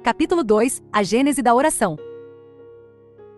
Capítulo 2, a gênese da oração.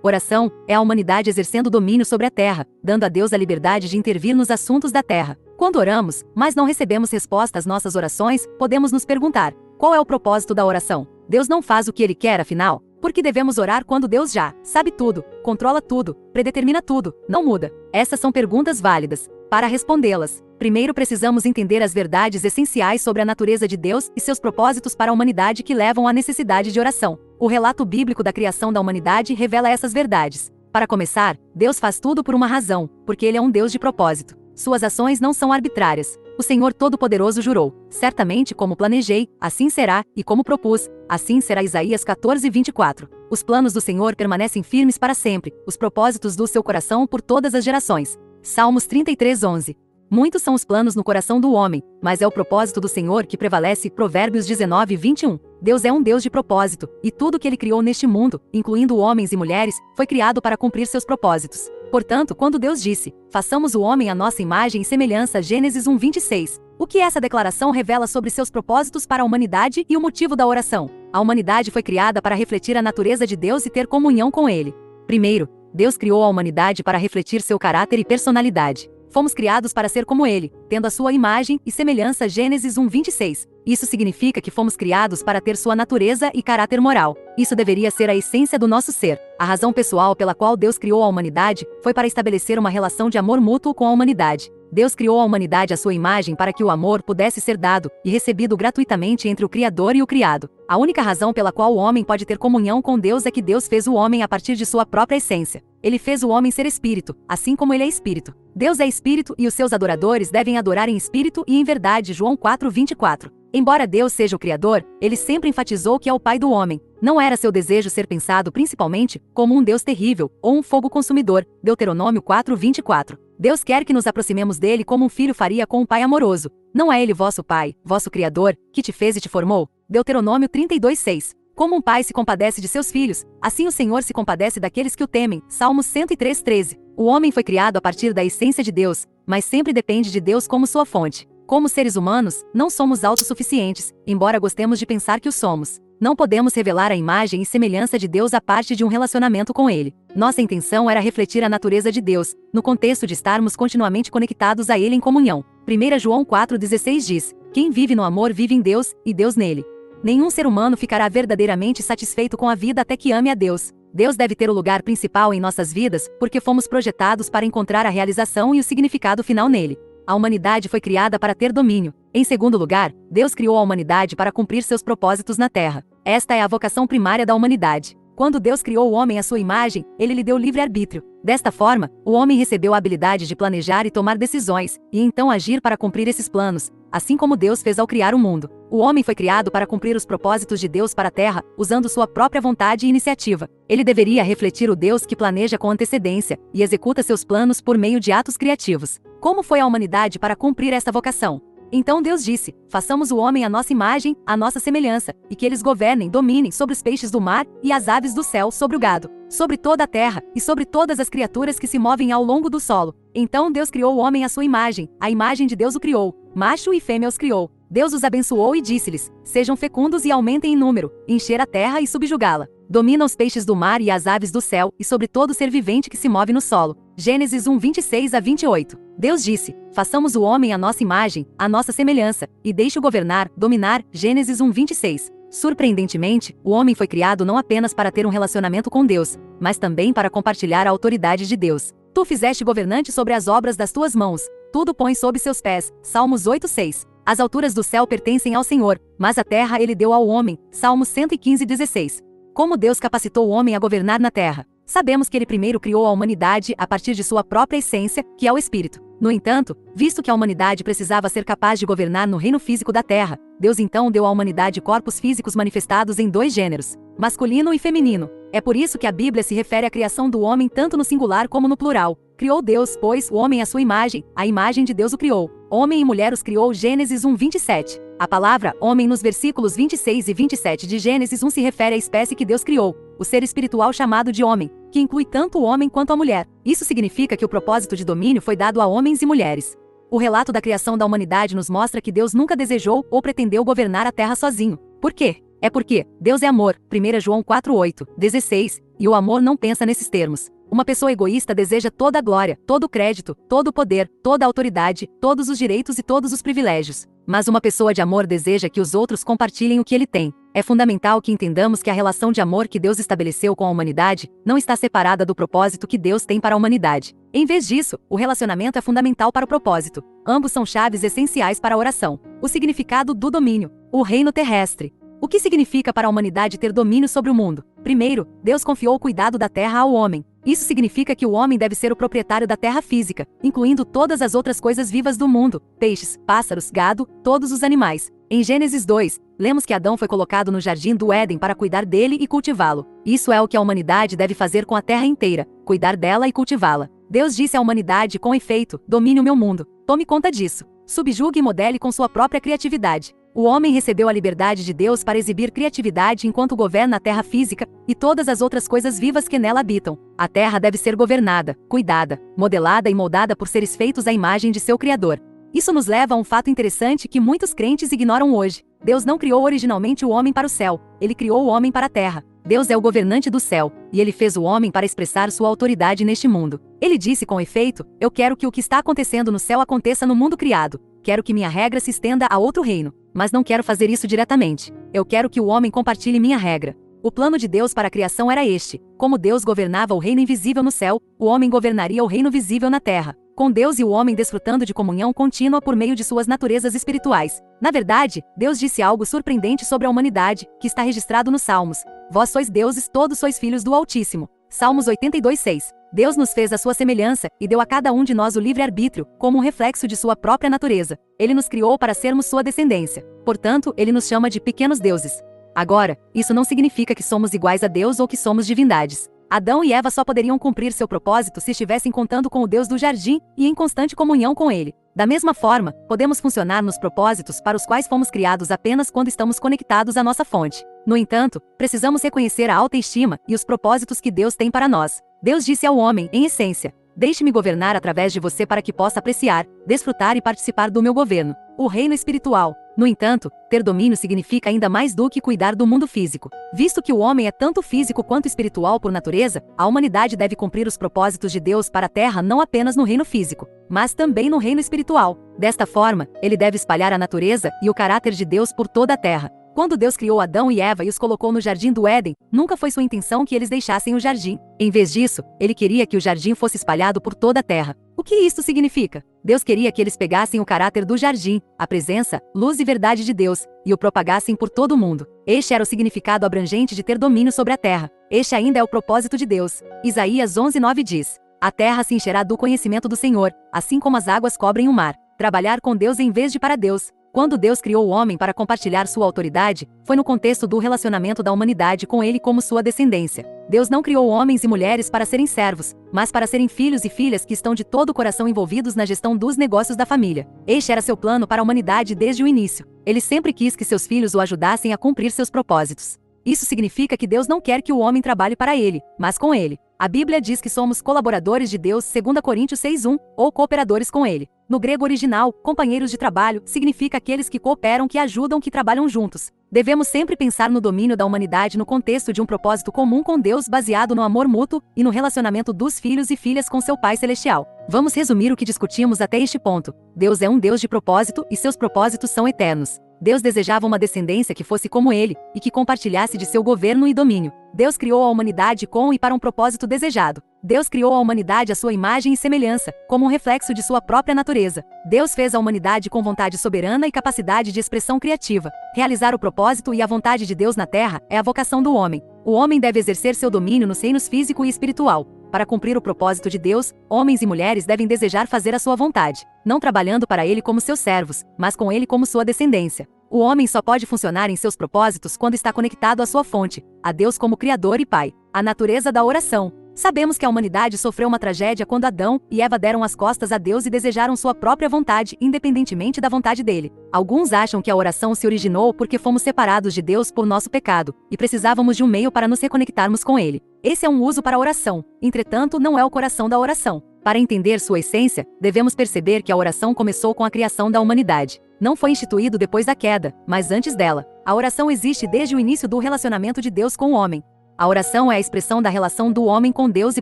Oração é a humanidade exercendo domínio sobre a terra, dando a Deus a liberdade de intervir nos assuntos da terra. Quando oramos, mas não recebemos resposta às nossas orações, podemos nos perguntar: qual é o propósito da oração? Deus não faz o que Ele quer, afinal? Por que devemos orar quando Deus já sabe tudo, controla tudo, predetermina tudo, não muda? Essas são perguntas válidas. Para respondê-las, primeiro precisamos entender as verdades essenciais sobre a natureza de Deus e seus propósitos para a humanidade que levam à necessidade de oração. O relato bíblico da criação da humanidade revela essas verdades. Para começar, Deus faz tudo por uma razão, porque Ele é um Deus de propósito. Suas ações não são arbitrárias. O Senhor Todo-Poderoso jurou: certamente como planejei, assim será, e como propus, assim será. Isaías 14:24. Os planos do Senhor permanecem firmes para sempre, os propósitos do seu coração por todas as gerações. Salmos 33:11. Muitos são os planos no coração do homem, mas é o propósito do Senhor que prevalece. Provérbios 19:21. Deus é um Deus de propósito, e tudo que Ele criou neste mundo, incluindo homens e mulheres, foi criado para cumprir seus propósitos. Portanto, quando Deus disse: façamos o homem à nossa imagem e semelhança, Gênesis 1:26, o que essa declaração revela sobre seus propósitos para a humanidade e o motivo da oração? A humanidade foi criada para refletir a natureza de Deus e ter comunhão com Ele. Primeiro, Deus criou a humanidade para refletir seu caráter e personalidade. Fomos criados para ser como Ele, tendo a sua imagem e semelhança. Gênesis 1:26. Isso significa que fomos criados para ter sua natureza e caráter moral. Isso deveria ser a essência do nosso ser. A razão pessoal pela qual Deus criou a humanidade foi para estabelecer uma relação de amor mútuo com a humanidade. Deus criou a humanidade à sua imagem para que o amor pudesse ser dado e recebido gratuitamente entre o Criador e o criado. A única razão pela qual o homem pode ter comunhão com Deus é que Deus fez o homem a partir de sua própria essência. Ele fez o homem ser espírito, assim como ele é espírito. Deus é espírito e os seus adoradores devem adorar em espírito e em verdade. João 4:24. Embora Deus seja o Criador, ele sempre enfatizou que é o Pai do homem. Não era seu desejo ser pensado principalmente como um Deus terrível ou um fogo consumidor. Deuteronômio 4:24. Deus quer que nos aproximemos dele como um filho faria com um pai amoroso. Não é ele vosso pai, vosso Criador, que te fez e te formou? Deuteronômio 32:6. Como um pai se compadece de seus filhos, assim o Senhor se compadece daqueles que o temem. Salmos 103:13. O homem foi criado a partir da essência de Deus, mas sempre depende de Deus como sua fonte. Como seres humanos, não somos autossuficientes, embora gostemos de pensar que o somos. Não podemos revelar a imagem e semelhança de Deus a parte de um relacionamento com Ele. Nossa intenção era refletir a natureza de Deus, no contexto de estarmos continuamente conectados a Ele em comunhão. 1 João 4:16 diz: quem vive no amor vive em Deus, e Deus nele. Nenhum ser humano ficará verdadeiramente satisfeito com a vida até que ame a Deus. Deus deve ter o lugar principal em nossas vidas, porque fomos projetados para encontrar a realização e o significado final nele. A humanidade foi criada para ter domínio. Em segundo lugar, Deus criou a humanidade para cumprir seus propósitos na Terra. Esta é a vocação primária da humanidade. Quando Deus criou o homem à sua imagem, Ele lhe deu livre-arbítrio. Desta forma, o homem recebeu a habilidade de planejar e tomar decisões, e então agir para cumprir esses planos, assim como Deus fez ao criar o mundo. O homem foi criado para cumprir os propósitos de Deus para a Terra, usando sua própria vontade e iniciativa. Ele deveria refletir o Deus que planeja com antecedência e executa seus planos por meio de atos criativos. Como foi a humanidade para cumprir essa vocação? Então Deus disse: façamos o homem à nossa imagem, à nossa semelhança, e que eles governem, dominem sobre os peixes do mar e as aves do céu, sobre o gado, sobre toda a terra e sobre todas as criaturas que se movem ao longo do solo. Então Deus criou o homem à sua imagem, a imagem de Deus o criou, macho e fêmea os criou. Deus os abençoou e disse-lhes: sejam fecundos e aumentem em número, encher a terra e subjugá-la. Domina os peixes do mar e as aves do céu, e sobre todo ser vivente que se move no solo. Gênesis 1:26-28. Deus disse: façamos o homem à nossa imagem, à nossa semelhança, e deixe-o governar, dominar. Gênesis 1:26. Surpreendentemente, o homem foi criado não apenas para ter um relacionamento com Deus, mas também para compartilhar a autoridade de Deus. Tu fizeste governante sobre as obras das tuas mãos, tudo pões sob seus pés. Salmos 8:6. As alturas do céu pertencem ao Senhor, mas a terra Ele deu ao homem. Salmos 115:16. Como Deus capacitou o homem a governar na terra? Sabemos que Ele primeiro criou a humanidade a partir de sua própria essência, que é o Espírito. No entanto, visto que a humanidade precisava ser capaz de governar no reino físico da terra, Deus então deu à humanidade corpos físicos manifestados em dois gêneros, masculino e feminino. É por isso que a Bíblia se refere à criação do homem tanto no singular como no plural. Criou Deus, pois, o homem à sua imagem, a imagem de Deus o criou. Homem e mulher os criou. Gênesis 1:27. A palavra homem nos versículos 26 e 27 de Gênesis 1 se refere à espécie que Deus criou, o ser espiritual chamado de homem, que inclui tanto o homem quanto a mulher. Isso significa que o propósito de domínio foi dado a homens e mulheres. O relato da criação da humanidade nos mostra que Deus nunca desejou ou pretendeu governar a terra sozinho. Por quê? É porque Deus é amor, 1 João 4:8-16, e o amor não pensa nesses termos. Uma pessoa egoísta deseja toda a glória, todo o crédito, todo o poder, toda a autoridade, todos os direitos e todos os privilégios. Mas uma pessoa de amor deseja que os outros compartilhem o que ele tem. É fundamental que entendamos que a relação de amor que Deus estabeleceu com a humanidade não está separada do propósito que Deus tem para a humanidade. Em vez disso, o relacionamento é fundamental para o propósito. Ambos são chaves essenciais para a oração. O significado do domínio. O reino terrestre. O que significa para a humanidade ter domínio sobre o mundo? Primeiro, Deus confiou o cuidado da terra ao homem. Isso significa que o homem deve ser o proprietário da terra física, incluindo todas as outras coisas vivas do mundo, peixes, pássaros, gado, todos os animais. Em Gênesis 2, lemos que Adão foi colocado no jardim do Éden para cuidar dele e cultivá-lo. Isso é o que a humanidade deve fazer com a terra inteira, cuidar dela e cultivá-la. Deus disse à humanidade com efeito: domine o meu mundo. Tome conta disso. Subjugue e modele com sua própria criatividade. O homem recebeu a liberdade de Deus para exibir criatividade enquanto governa a terra física e todas as outras coisas vivas que nela habitam. A terra deve ser governada, cuidada, modelada e moldada por seres feitos à imagem de seu Criador. Isso nos leva a um fato interessante que muitos crentes ignoram hoje. Deus não criou originalmente o homem para o céu, ele criou o homem para a terra. Deus é o governante do céu, e ele fez o homem para expressar sua autoridade neste mundo. Ele disse com efeito: eu quero que o que está acontecendo no céu aconteça no mundo criado. Quero que minha regra se estenda a outro reino, mas não quero fazer isso diretamente. Eu quero que o homem compartilhe minha regra. O plano de Deus para a criação era este: como Deus governava o reino invisível no céu, o homem governaria o reino visível na terra, com Deus e o homem desfrutando de comunhão contínua por meio de suas naturezas espirituais. Na verdade, Deus disse algo surpreendente sobre a humanidade, que está registrado nos Salmos: vós sois deuses, todos sois filhos do Altíssimo. Salmos 82:6. Deus nos fez à sua semelhança e deu a cada um de nós o livre-arbítrio, como um reflexo de sua própria natureza. Ele nos criou para sermos sua descendência. Portanto, ele nos chama de pequenos deuses. Agora, isso não significa que somos iguais a Deus ou que somos divindades. Adão e Eva só poderiam cumprir seu propósito se estivessem contando com o Deus do jardim e em constante comunhão com ele. Da mesma forma, podemos funcionar nos propósitos para os quais fomos criados apenas quando estamos conectados à nossa fonte. No entanto, precisamos reconhecer a alta estima e os propósitos que Deus tem para nós. Deus disse ao homem, em essência: deixe-me governar através de você para que possa apreciar, desfrutar e participar do meu governo, o reino espiritual. No entanto, ter domínio significa ainda mais do que cuidar do mundo físico. Visto que o homem é tanto físico quanto espiritual por natureza, a humanidade deve cumprir os propósitos de Deus para a terra não apenas no reino físico, mas também no reino espiritual. Desta forma, ele deve espalhar a natureza e o caráter de Deus por toda a terra. Quando Deus criou Adão e Eva e os colocou no jardim do Éden, nunca foi sua intenção que eles deixassem o jardim. Em vez disso, ele queria que o jardim fosse espalhado por toda a terra. O que isto significa? Deus queria que eles pegassem o caráter do jardim, a presença, luz e verdade de Deus, e o propagassem por todo o mundo. Este era o significado abrangente de ter domínio sobre a terra. Este ainda é o propósito de Deus. Isaías 11:9 diz: a terra se encherá do conhecimento do Senhor, assim como as águas cobrem o mar. Trabalhar com Deus em vez de para Deus. Quando Deus criou o homem para compartilhar sua autoridade, foi no contexto do relacionamento da humanidade com ele como sua descendência. Deus não criou homens e mulheres para serem servos, mas para serem filhos e filhas que estão de todo o coração envolvidos na gestão dos negócios da família. Este era seu plano para a humanidade desde o início. Ele sempre quis que seus filhos o ajudassem a cumprir seus propósitos. Isso significa que Deus não quer que o homem trabalhe para ele, mas com ele. A Bíblia diz que somos colaboradores de Deus, 2 Coríntios 6:1, ou cooperadores com ele. No grego original, companheiros de trabalho significa aqueles que cooperam, que ajudam, que trabalham juntos. Devemos sempre pensar no domínio da humanidade no contexto de um propósito comum com Deus baseado no amor mútuo e no relacionamento dos filhos e filhas com seu Pai Celestial. Vamos resumir o que discutimos até este ponto. Deus é um Deus de propósito e seus propósitos são eternos. Deus desejava uma descendência que fosse como ele, e que compartilhasse de seu governo e domínio. Deus criou a humanidade com e para um propósito desejado. Deus criou a humanidade à sua imagem e semelhança, como um reflexo de sua própria natureza. Deus fez a humanidade com vontade soberana e capacidade de expressão criativa. Realizar o propósito e a vontade de Deus na terra é a vocação do homem. O homem deve exercer seu domínio nos reinos físico e espiritual. Para cumprir o propósito de Deus, homens e mulheres devem desejar fazer a sua vontade, não trabalhando para ele como seus servos, mas com ele como sua descendência. O homem só pode funcionar em seus propósitos quando está conectado à sua fonte, a Deus como Criador e Pai. A natureza da oração. Sabemos que a humanidade sofreu uma tragédia quando Adão e Eva deram as costas a Deus e desejaram sua própria vontade, independentemente da vontade dele. Alguns acham que a oração se originou porque fomos separados de Deus por nosso pecado, e precisávamos de um meio para nos reconectarmos com ele. Esse é um uso para a oração, entretanto não é o coração da oração. Para entender sua essência, devemos perceber que a oração começou com a criação da humanidade. Não foi instituído depois da queda, mas antes dela. A oração existe desde o início do relacionamento de Deus com o homem. A oração é a expressão da relação do homem com Deus e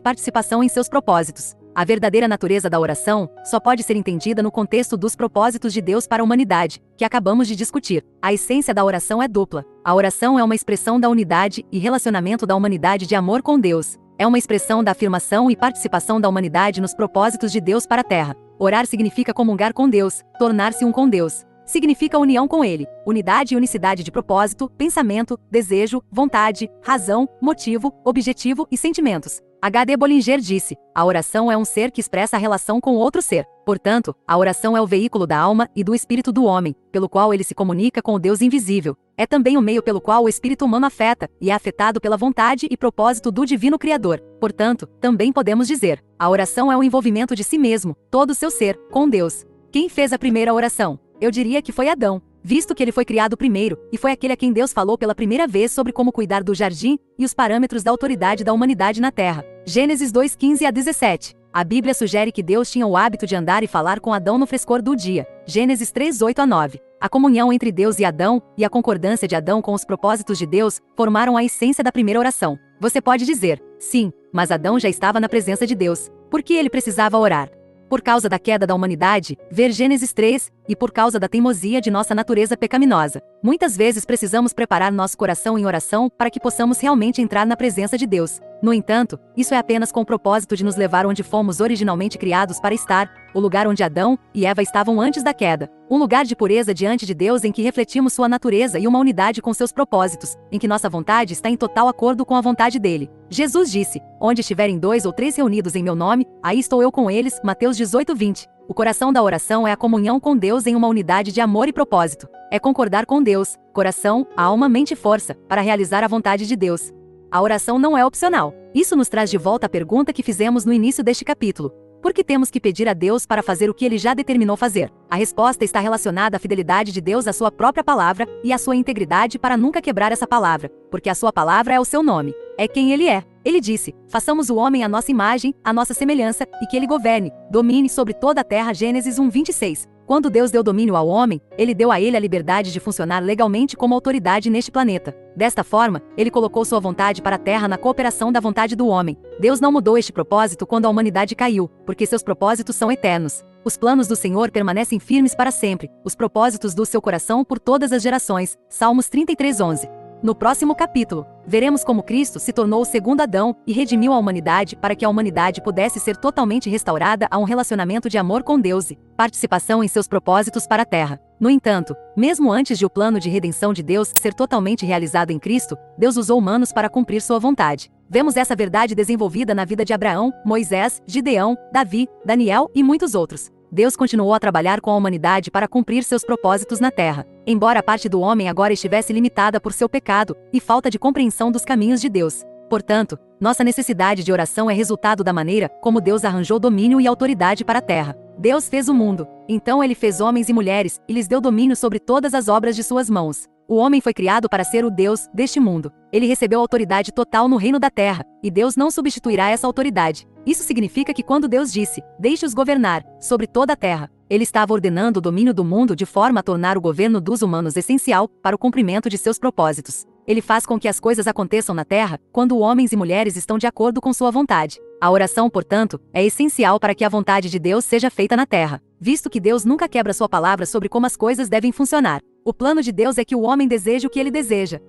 participação em seus propósitos. A verdadeira natureza da oração só pode ser entendida no contexto dos propósitos de Deus para a humanidade, que acabamos de discutir. A essência da oração é dupla. A oração é uma expressão da unidade e relacionamento da humanidade de amor com Deus. É uma expressão da afirmação e participação da humanidade nos propósitos de Deus para a Terra. Orar significa comungar com Deus, tornar-se um com Deus. Significa união com Ele, unidade e unicidade de propósito, pensamento, desejo, vontade, razão, motivo, objetivo e sentimentos. H.D. Bollinger disse: a oração é um ser que expressa a relação com outro ser. Portanto, a oração é o veículo da alma e do espírito do homem, pelo qual ele se comunica com o Deus invisível. É também o meio pelo qual o espírito humano afeta, e é afetado pela vontade e propósito do Divino Criador. Portanto, também podemos dizer: a oração é o envolvimento de si mesmo, todo o seu ser, com Deus. Quem fez a primeira oração? Eu diria que foi Adão, visto que ele foi criado primeiro, e foi aquele a quem Deus falou pela primeira vez sobre como cuidar do jardim e os parâmetros da autoridade da humanidade na Terra. Gênesis 2:15-17. A Bíblia sugere que Deus tinha o hábito de andar e falar com Adão no frescor do dia. Gênesis 3:8-9. A comunhão entre Deus e Adão, e a concordância de Adão com os propósitos de Deus, formaram a essência da primeira oração. Você pode dizer: sim, mas Adão já estava na presença de Deus. Por que ele precisava orar? Por causa da queda da humanidade, ver Gênesis 3, e por causa da teimosia de nossa natureza pecaminosa. Muitas vezes precisamos preparar nosso coração em oração para que possamos realmente entrar na presença de Deus. No entanto, isso é apenas com o propósito de nos levar onde fomos originalmente criados para estar, o lugar onde Adão e Eva estavam antes da queda. Um lugar de pureza diante de Deus em que refletimos sua natureza e uma unidade com seus propósitos, em que nossa vontade está em total acordo com a vontade dele. Jesus disse: onde estiverem 2 ou 3 reunidos em meu nome, aí estou eu com eles. Mateus 18:20. O coração da oração é a comunhão com Deus em uma unidade de amor e propósito. É concordar com Deus, coração, alma, mente e força, para realizar a vontade de Deus. A oração não é opcional. Isso nos traz de volta a pergunta que fizemos no início deste capítulo: por que temos que pedir a Deus para fazer o que Ele já determinou fazer? A resposta está relacionada à fidelidade de Deus à sua própria palavra e à sua integridade para nunca quebrar essa palavra, porque a sua palavra é o seu nome. É quem Ele é. Ele disse: façamos o homem à nossa imagem, à nossa semelhança, e que ele governe, domine sobre toda a terra. Gênesis 1:26. Quando Deus deu domínio ao homem, Ele deu a ele a liberdade de funcionar legalmente como autoridade neste planeta. Desta forma, Ele colocou sua vontade para a terra na cooperação da vontade do homem. Deus não mudou este propósito quando a humanidade caiu, porque seus propósitos são eternos. Os planos do Senhor permanecem firmes para sempre, os propósitos do seu coração por todas as gerações. Salmos 33:11. No próximo capítulo, veremos como Cristo se tornou o segundo Adão e redimiu a humanidade para que a humanidade pudesse ser totalmente restaurada a um relacionamento de amor com Deus e participação em seus propósitos para a Terra. No entanto, mesmo antes de o plano de redenção de Deus ser totalmente realizado em Cristo, Deus usou humanos para cumprir sua vontade. Vemos essa verdade desenvolvida na vida de Abraão, Moisés, Gideão, Davi, Daniel e muitos outros. Deus continuou a trabalhar com a humanidade para cumprir seus propósitos na Terra, embora a parte do homem agora estivesse limitada por seu pecado e falta de compreensão dos caminhos de Deus. Portanto, nossa necessidade de oração é resultado da maneira como Deus arranjou domínio e autoridade para a Terra. Deus fez o mundo, então Ele fez homens e mulheres e lhes deu domínio sobre todas as obras de suas mãos. O homem foi criado para ser o Deus deste mundo. Ele recebeu autoridade total no reino da terra, e Deus não substituirá essa autoridade. Isso significa que quando Deus disse: deixe-os governar sobre toda a terra, Ele estava ordenando o domínio do mundo de forma a tornar o governo dos humanos essencial para o cumprimento de seus propósitos. Ele faz com que as coisas aconteçam na terra quando homens e mulheres estão de acordo com sua vontade. A oração, portanto, é essencial para que a vontade de Deus seja feita na terra, visto que Deus nunca quebra sua palavra sobre como as coisas devem funcionar. O plano de Deus é que o homem deseje o que ele deseja,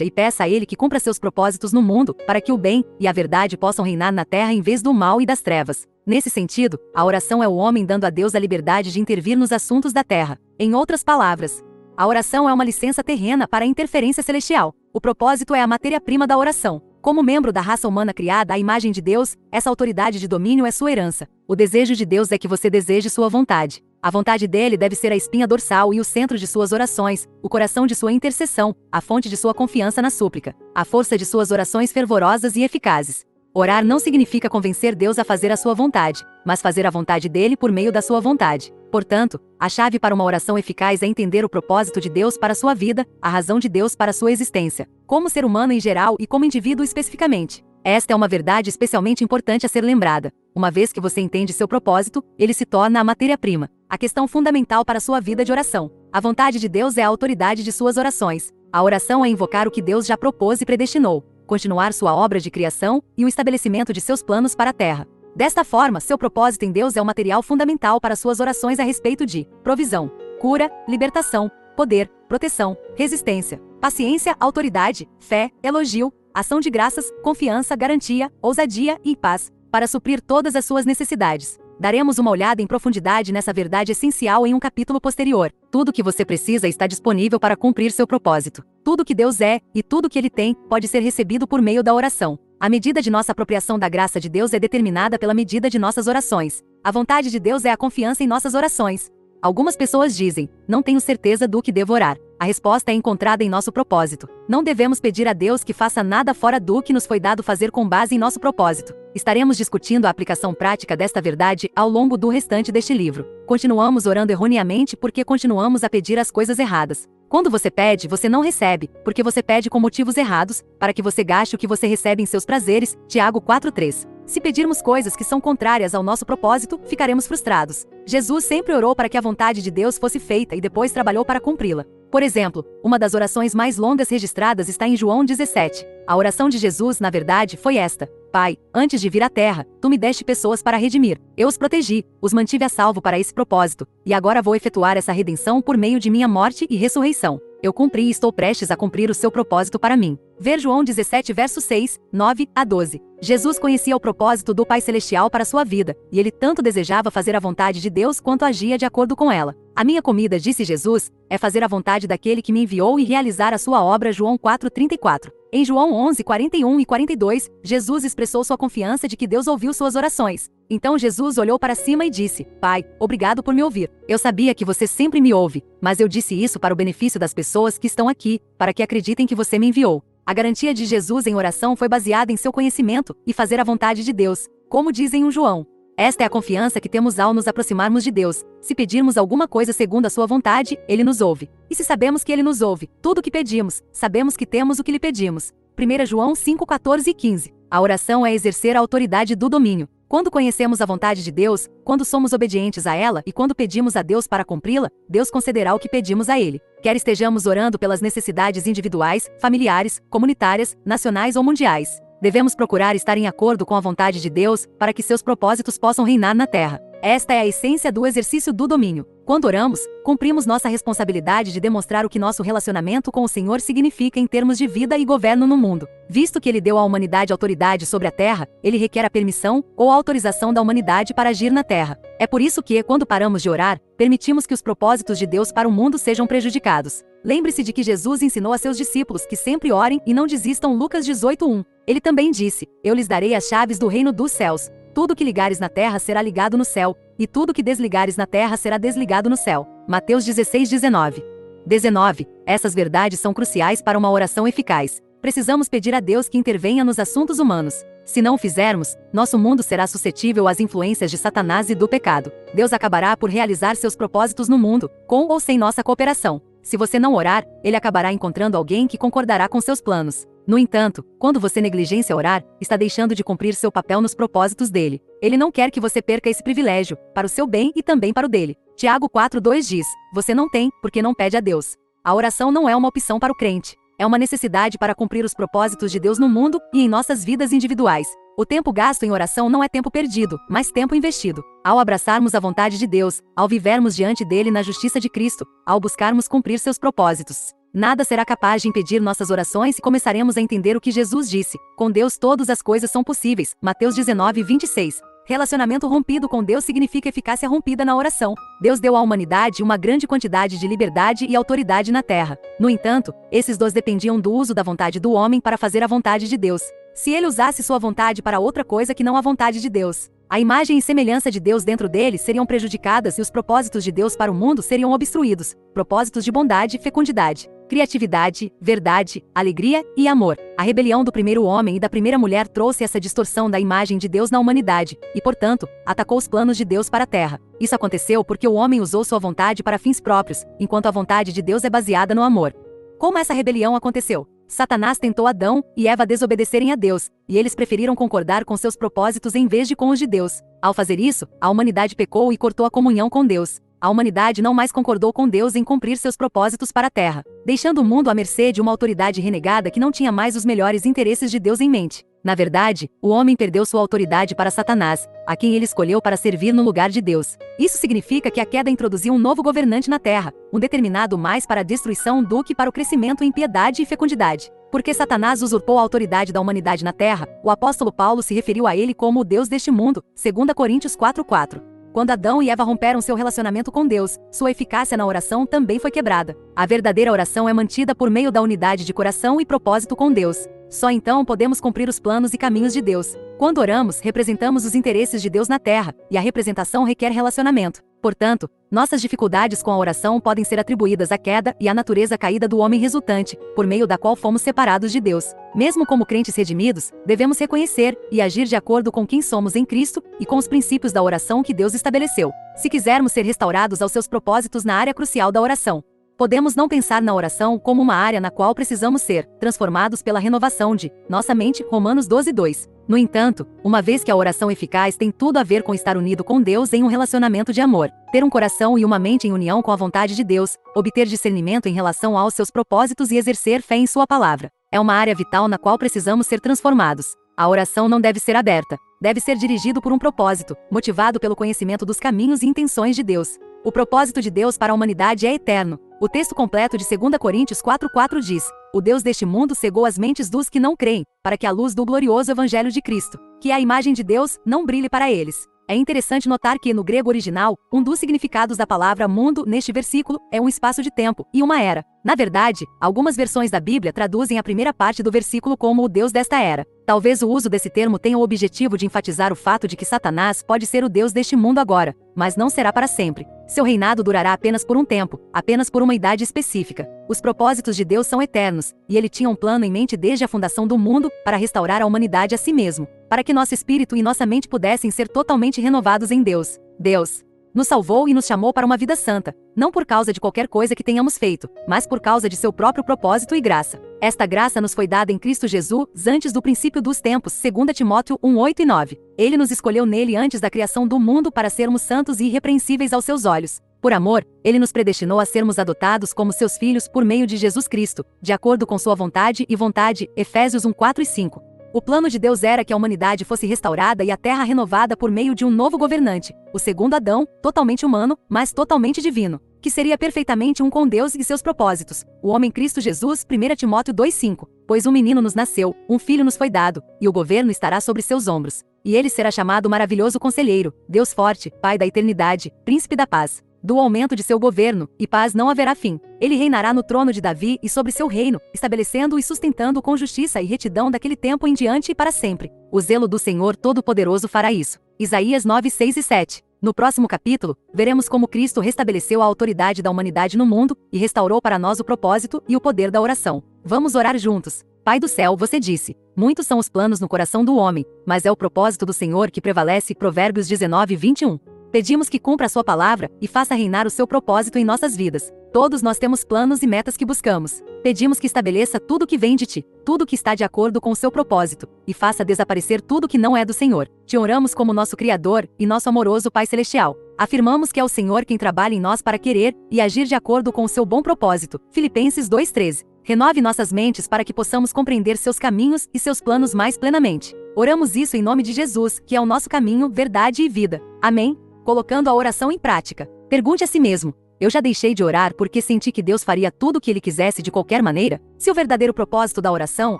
e peça a Ele que cumpra seus propósitos no mundo, para que o bem e a verdade possam reinar na terra em vez do mal e das trevas. Nesse sentido, a oração é o homem dando a Deus a liberdade de intervir nos assuntos da terra. Em outras palavras, a oração é uma licença terrena para a interferência celestial. O propósito é a matéria-prima da oração. Como membro da raça humana criada à imagem de Deus, essa autoridade de domínio é sua herança. O desejo de Deus é que você deseje sua vontade. A vontade dele deve ser a espinha dorsal e o centro de suas orações, o coração de sua intercessão, a fonte de sua confiança na súplica, a força de suas orações fervorosas e eficazes. Orar não significa convencer Deus a fazer a sua vontade, mas fazer a vontade dele por meio da sua vontade. Portanto, a chave para uma oração eficaz é entender o propósito de Deus para a sua vida, a razão de Deus para a sua existência, como ser humano em geral e como indivíduo especificamente. Esta é uma verdade especialmente importante a ser lembrada. Uma vez que você entende seu propósito, ele se torna a matéria-prima, a questão fundamental para a sua vida de oração. A vontade de Deus é a autoridade de suas orações. A oração é invocar o que Deus já propôs e predestinou, continuar sua obra de criação e o estabelecimento de seus planos para a terra. Desta forma, seu propósito em Deus é o material fundamental para suas orações a respeito de provisão, cura, libertação, poder, proteção, resistência, paciência, autoridade, fé, elogio, ação de graças, confiança, garantia, ousadia e paz, para suprir todas as suas necessidades. Daremos uma olhada em profundidade nessa verdade essencial em um capítulo posterior. Tudo o que você precisa está disponível para cumprir seu propósito. Tudo o que Deus é, e tudo o que Ele tem, pode ser recebido por meio da oração. A medida de nossa apropriação da graça de Deus é determinada pela medida de nossas orações. A vontade de Deus é a confiança em nossas orações. Algumas pessoas dizem, não tenho certeza do que devo orar. A resposta é encontrada em nosso propósito. Não devemos pedir a Deus que faça nada fora do que nos foi dado fazer com base em nosso propósito. Estaremos discutindo a aplicação prática desta verdade ao longo do restante deste livro. Continuamos orando erroneamente porque continuamos a pedir as coisas erradas. Quando você pede, você não recebe, porque você pede com motivos errados, para que você gaste o que você recebe em seus prazeres. Tiago 4:3. Se pedirmos coisas que são contrárias ao nosso propósito, ficaremos frustrados. Jesus sempre orou para que a vontade de Deus fosse feita e depois trabalhou para cumpri-la. Por exemplo, uma das orações mais longas registradas está em João 17. A oração de Jesus, na verdade, foi esta: Pai, antes de vir à terra, tu me deste pessoas para redimir. Eu os protegi, os mantive a salvo para esse propósito, e agora vou efetuar essa redenção por meio de minha morte e ressurreição. Eu cumpri e estou prestes a cumprir o seu propósito para mim. Ver João 17 versos 6, 9 a 12. Jesus conhecia o propósito do Pai Celestial para sua vida, e ele tanto desejava fazer a vontade de Deus quanto agia de acordo com ela. A minha comida, disse Jesus, é fazer a vontade daquele que me enviou e realizar a sua obra. João 4:34. Em João 11:41 e 42, Jesus expressou sua confiança de que Deus ouviu suas orações. Então Jesus olhou para cima e disse: Pai, obrigado por me ouvir. Eu sabia que você sempre me ouve, mas eu disse isso para o benefício das pessoas que estão aqui, para que acreditem que você me enviou. A garantia de Jesus em oração foi baseada em seu conhecimento e fazer a vontade de Deus, como diz em 1 João. Esta é a confiança que temos ao nos aproximarmos de Deus. Se pedirmos alguma coisa segundo a sua vontade, Ele nos ouve. E se sabemos que Ele nos ouve, tudo o que pedimos, sabemos que temos o que lhe pedimos. 1 João 5:14 e 15. A oração é exercer a autoridade do domínio. Quando conhecemos a vontade de Deus, quando somos obedientes a ela e quando pedimos a Deus para cumpri-la, Deus concederá o que pedimos a Ele. Quer estejamos orando pelas necessidades individuais, familiares, comunitárias, nacionais ou mundiais, devemos procurar estar em acordo com a vontade de Deus para que seus propósitos possam reinar na terra. Esta é a essência do exercício do domínio. Quando oramos, cumprimos nossa responsabilidade de demonstrar o que nosso relacionamento com o Senhor significa em termos de vida e governo no mundo. Visto que Ele deu à humanidade autoridade sobre a terra, Ele requer a permissão ou a autorização da humanidade para agir na terra. É por isso que, quando paramos de orar, permitimos que os propósitos de Deus para o mundo sejam prejudicados. Lembre-se de que Jesus ensinou a seus discípulos que sempre orem e não desistam. Lucas 18:1. Ele também disse: Eu lhes darei as chaves do reino dos céus. Tudo que ligares na terra será ligado no céu, e tudo que desligares na terra será desligado no céu. Mateus 16:19. 19. Essas verdades são cruciais para uma oração eficaz. Precisamos pedir a Deus que intervenha nos assuntos humanos. Se não o fizermos, nosso mundo será suscetível às influências de Satanás e do pecado. Deus acabará por realizar seus propósitos no mundo, com ou sem nossa cooperação. Se você não orar, Ele acabará encontrando alguém que concordará com seus planos. No entanto, quando você negligencia orar, está deixando de cumprir seu papel nos propósitos dele. Ele não quer que você perca esse privilégio, para o seu bem e também para o dele. Tiago 4:2 diz: Você não tem, porque não pede a Deus. A oração não é uma opção para o crente. É uma necessidade para cumprir os propósitos de Deus no mundo e em nossas vidas individuais. O tempo gasto em oração não é tempo perdido, mas tempo investido. Ao abraçarmos a vontade de Deus, ao vivermos diante dele na justiça de Cristo, ao buscarmos cumprir seus propósitos, nada será capaz de impedir nossas orações e começaremos a entender o que Jesus disse: com Deus todas as coisas são possíveis. Mateus 19:26. Relacionamento rompido com Deus significa eficácia rompida na oração. Deus deu à humanidade uma grande quantidade de liberdade e autoridade na terra. No entanto, esses dois dependiam do uso da vontade do homem para fazer a vontade de Deus. Se ele usasse sua vontade para outra coisa que não a vontade de Deus, a imagem e semelhança de Deus dentro dele seriam prejudicadas e os propósitos de Deus para o mundo seriam obstruídos. Propósitos de bondade, fecundidade, criatividade, verdade, alegria e amor. A rebelião do primeiro homem e da primeira mulher trouxe essa distorção da imagem de Deus na humanidade e, portanto, atacou os planos de Deus para a terra. Isso aconteceu porque o homem usou sua vontade para fins próprios, enquanto a vontade de Deus é baseada no amor. Como essa rebelião aconteceu? Satanás tentou Adão e Eva a desobedecerem a Deus, e eles preferiram concordar com seus propósitos em vez de com os de Deus. Ao fazer isso, a humanidade pecou e cortou a comunhão com Deus. A humanidade não mais concordou com Deus em cumprir seus propósitos para a Terra, deixando o mundo à mercê de uma autoridade renegada que não tinha mais os melhores interesses de Deus em mente. Na verdade, o homem perdeu sua autoridade para Satanás, a quem ele escolheu para servir no lugar de Deus. Isso significa que a queda introduziu um novo governante na Terra, um determinado mais para a destruição do que para o crescimento em piedade e fecundidade. Porque Satanás usurpou a autoridade da humanidade na Terra, o apóstolo Paulo se referiu a ele como o Deus deste mundo, 2 Coríntios 4:4. Quando Adão e Eva romperam seu relacionamento com Deus, sua eficácia na oração também foi quebrada. A verdadeira oração é mantida por meio da unidade de coração e propósito com Deus. Só então podemos cumprir os planos e caminhos de Deus. Quando oramos, representamos os interesses de Deus na Terra, e a representação requer relacionamento. Portanto, nossas dificuldades com a oração podem ser atribuídas à queda e à natureza caída do homem resultante, por meio da qual fomos separados de Deus. Mesmo como crentes redimidos, devemos reconhecer e agir de acordo com quem somos em Cristo e com os princípios da oração que Deus estabeleceu. Se quisermos ser restaurados aos seus propósitos na área crucial da oração, podemos não pensar na oração como uma área na qual precisamos ser transformados pela renovação de nossa mente, Romanos 12:2. No entanto, uma vez que a oração eficaz tem tudo a ver com estar unido com Deus em um relacionamento de amor, ter um coração e uma mente em união com a vontade de Deus, obter discernimento em relação aos seus propósitos e exercer fé em sua palavra, é uma área vital na qual precisamos ser transformados. A oração não deve ser aberta, deve ser dirigido por um propósito, motivado pelo conhecimento dos caminhos e intenções de Deus. O propósito de Deus para a humanidade é eterno. O texto completo de 2 Coríntios 4:4 diz: O Deus deste mundo cegou as mentes dos que não creem, para que a luz do glorioso Evangelho de Cristo, que é a imagem de Deus, não brilhe para eles. É interessante notar que, no grego original, um dos significados da palavra mundo neste versículo é um espaço de tempo e uma era. Na verdade, algumas versões da Bíblia traduzem a primeira parte do versículo como o Deus desta era. Talvez o uso desse termo tenha o objetivo de enfatizar o fato de que Satanás pode ser o Deus deste mundo agora, mas não será para sempre. Seu reinado durará apenas por um tempo, apenas por uma idade específica. Os propósitos de Deus são eternos, e ele tinha um plano em mente desde a fundação do mundo para restaurar a humanidade a si mesmo, para que nosso espírito e nossa mente pudessem ser totalmente renovados em Deus. Deus nos salvou e nos chamou para uma vida santa, não por causa de qualquer coisa que tenhamos feito, mas por causa de seu próprio propósito e graça. Esta graça nos foi dada em Cristo Jesus antes do princípio dos tempos, 2 Timóteo 1:8 e 9. Ele nos escolheu nele antes da criação do mundo para sermos santos e irrepreensíveis aos seus olhos. Por amor, ele nos predestinou a sermos adotados como seus filhos por meio de Jesus Cristo, de acordo com sua vontade e vontade, Efésios 1:4 e 5. O plano de Deus era que a humanidade fosse restaurada e a terra renovada por meio de um novo governante, o segundo Adão, totalmente humano, mas totalmente divino, que seria perfeitamente um com Deus e seus propósitos, o homem Cristo Jesus, 1 Timóteo 2:5. Pois um menino nos nasceu, um filho nos foi dado, e o governo estará sobre seus ombros. E ele será chamado Maravilhoso Conselheiro, Deus Forte, Pai da Eternidade, Príncipe da Paz. Do aumento de seu governo, e paz não haverá fim. Ele reinará no trono de Davi e sobre seu reino, estabelecendo e sustentando com justiça e retidão daquele tempo em diante e para sempre. O zelo do Senhor Todo-Poderoso fará isso. Isaías 9:6 e 7. No próximo capítulo, veremos como Cristo restabeleceu a autoridade da humanidade no mundo e restaurou para nós o propósito e o poder da oração. Vamos orar juntos. Pai do céu, você disse: muitos são os planos no coração do homem, mas é o propósito do Senhor que prevalece. Provérbios 19:21. Pedimos que cumpra a sua palavra e faça reinar o seu propósito em nossas vidas. Todos nós temos planos e metas que buscamos. Pedimos que estabeleça tudo o que vem de ti, tudo que está de acordo com o seu propósito, e faça desaparecer tudo que não é do Senhor. Te oramos como nosso Criador e nosso amoroso Pai Celestial. Afirmamos que é o Senhor quem trabalha em nós para querer e agir de acordo com o seu bom propósito. Filipenses 2:13. Renove nossas mentes para que possamos compreender seus caminhos e seus planos mais plenamente. Oramos isso em nome de Jesus, que é o nosso caminho, verdade e vida. Amém? Colocando a oração em prática. Pergunte a si mesmo: eu já deixei de orar porque senti que Deus faria tudo o que ele quisesse de qualquer maneira? Se o verdadeiro propósito da oração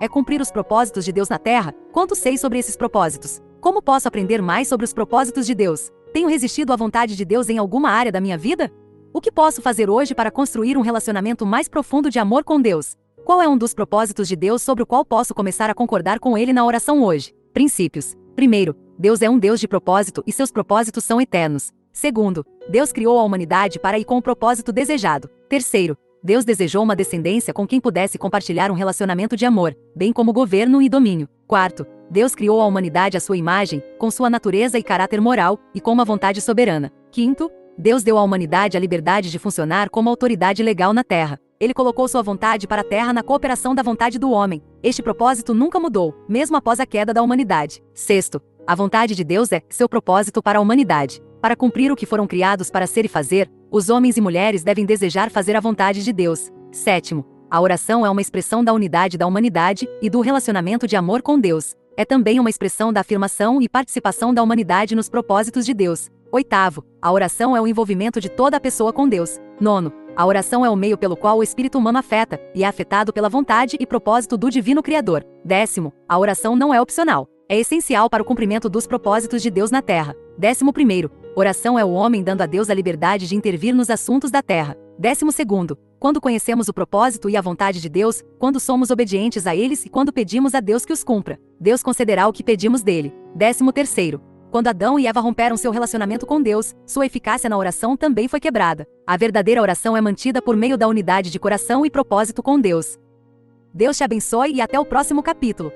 é cumprir os propósitos de Deus na terra, quanto sei sobre esses propósitos? Como posso aprender mais sobre os propósitos de Deus? Tenho resistido à vontade de Deus em alguma área da minha vida? O que posso fazer hoje para construir um relacionamento mais profundo de amor com Deus? Qual é um dos propósitos de Deus sobre o qual posso começar a concordar com ele na oração hoje? Princípios. Primeiro, Deus é um Deus de propósito e seus propósitos são eternos. Segundo, Deus criou a humanidade para ir com o propósito desejado. Terceiro, Deus desejou uma descendência com quem pudesse compartilhar um relacionamento de amor, bem como governo e domínio. Quarto, Deus criou a humanidade à sua imagem, com sua natureza e caráter moral, e com uma vontade soberana. Quinto, Deus deu à humanidade a liberdade de funcionar como autoridade legal na terra. Ele colocou sua vontade para a terra na cooperação da vontade do homem. Este propósito nunca mudou, mesmo após a queda da humanidade. Sexto, a vontade de Deus é seu propósito para a humanidade. Para cumprir o que foram criados para ser e fazer, os homens e mulheres devem desejar fazer a vontade de Deus. Sétimo, a oração é uma expressão da unidade da humanidade e do relacionamento de amor com Deus. É também uma expressão da afirmação e participação da humanidade nos propósitos de Deus. Oitavo, a oração é o envolvimento de toda a pessoa com Deus. Nono, a oração é o meio pelo qual o espírito humano afeta e é afetado pela vontade e propósito do Divino Criador. Décimo, a oração não é opcional. É essencial para o cumprimento dos propósitos de Deus na Terra. 11º, oração é o homem dando a Deus a liberdade de intervir nos assuntos da Terra. 12º, quando conhecemos o propósito e a vontade de Deus, quando somos obedientes a eles e quando pedimos a Deus que os cumpra, Deus concederá o que pedimos dele. 13º, quando Adão e Eva romperam seu relacionamento com Deus, sua eficácia na oração também foi quebrada. A verdadeira oração é mantida por meio da unidade de coração e propósito com Deus. Deus te abençoe e até o próximo capítulo.